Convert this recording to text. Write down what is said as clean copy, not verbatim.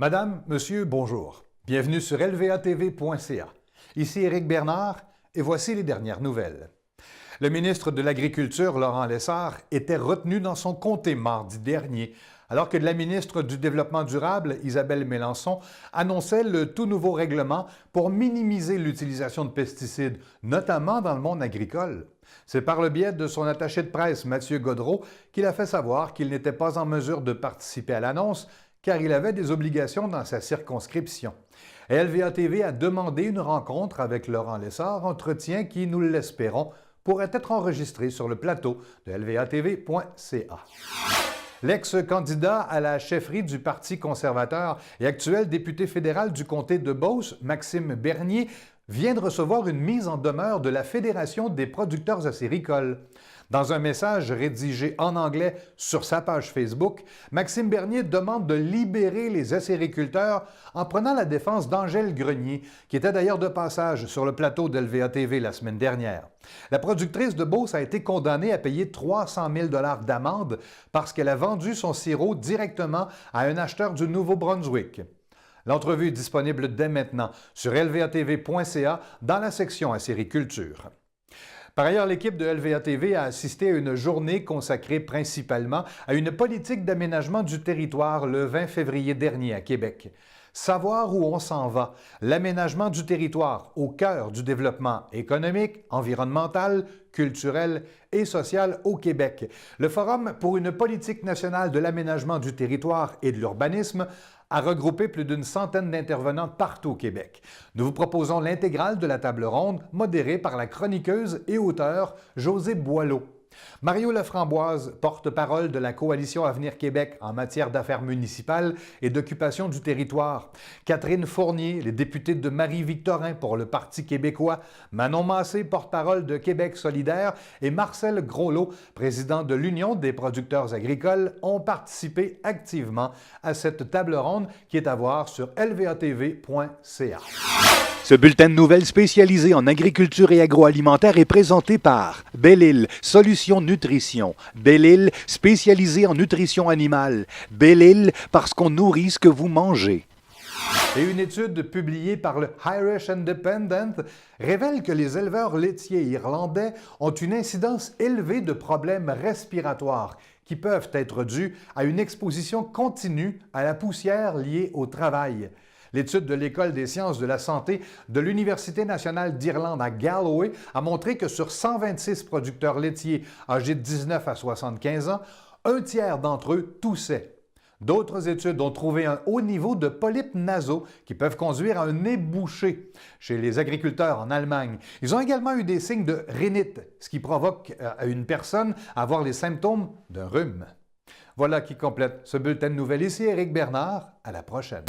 Madame, Monsieur, bonjour. Bienvenue sur lvatv.ca. Ici Éric Bernard et voici les dernières nouvelles. Le ministre de l'Agriculture, Laurent Lessard, était retenu dans son comté mardi dernier, alors que la ministre du Développement durable, Isabelle Mélenchon, annonçait le tout nouveau règlement pour minimiser l'utilisation de pesticides, notamment dans le monde agricole. C'est par le biais de son attaché de presse, Mathieu Gaudreault, qu'il a fait savoir qu'il n'était pas en mesure de participer à l'annonce, car il avait des obligations dans sa circonscription. LVA-TV a demandé une rencontre avec Laurent Lessard, entretien qui, nous l'espérons, pourrait être enregistré sur le plateau de lvatv.ca. L'ex-candidat à la chefferie du Parti conservateur et actuel député fédéral du comté de Beauce, Maxime Bernier, vient de recevoir une mise en demeure de la Fédération des producteurs acéricoles. Dans un message rédigé en anglais sur sa page Facebook, Maxime Bernier demande de libérer les acériculteurs en prenant la défense d'Angèle Grenier, qui était d'ailleurs de passage sur le plateau de LVA-TV la semaine dernière. La productrice de Beauce a été condamnée à payer 300 000 $ d'amende parce qu'elle a vendu son sirop directement à un acheteur du Nouveau-Brunswick. L'entrevue est disponible dès maintenant sur lvatv.ca dans la section acériculture. Par ailleurs, l'équipe de LVA-TV a assisté à une journée consacrée principalement à une politique d'aménagement du territoire le 20 février dernier à Québec. Savoir où on s'en va, l'aménagement du territoire au cœur du développement économique, environnemental, culturel et social au Québec. Le Forum pour une politique nationale de l'aménagement du territoire et de l'urbanisme a regroupé plus d'une centaine d'intervenants partout au Québec. Nous vous proposons l'intégrale de la table ronde, modérée par la chroniqueuse et auteure Josée Boileau. Mario Laframboise, porte-parole de la Coalition Avenir Québec en matière d'affaires municipales et d'occupation du territoire. Catherine Fournier, les députés de Marie-Victorin pour le Parti québécois. Manon Massé, porte-parole de Québec solidaire. Et Marcel Groslot, président de l'Union des producteurs agricoles, ont participé activement à cette table ronde qui est à voir sur lvatv.ca. Ce bulletin de nouvelles spécialisé en agriculture et agroalimentaire est présenté par Belle-Île, Solutions Nutrition. Belle-Île, spécialisée en nutrition animale. Belle-Île, parce qu'on nourrit ce que vous mangez. Et une étude publiée par le Irish Independent révèle que les éleveurs laitiers irlandais ont une incidence élevée de problèmes respiratoires qui peuvent être dus à une exposition continue à la poussière liée au travail. L'étude de l'École des sciences de la santé de l'Université nationale d'Irlande à Galway a montré que sur 126 producteurs laitiers âgés de 19 à 75 ans, un tiers d'entre eux toussaient. D'autres études ont trouvé un haut niveau de polypes nasaux qui peuvent conduire à un nez bouché chez les agriculteurs en Allemagne. Ils ont également eu des signes de rhinite, ce qui provoque à une personne à avoir les symptômes d'un rhume. Voilà qui complète ce bulletin de nouvelles. Ici Éric Bernard. À la prochaine.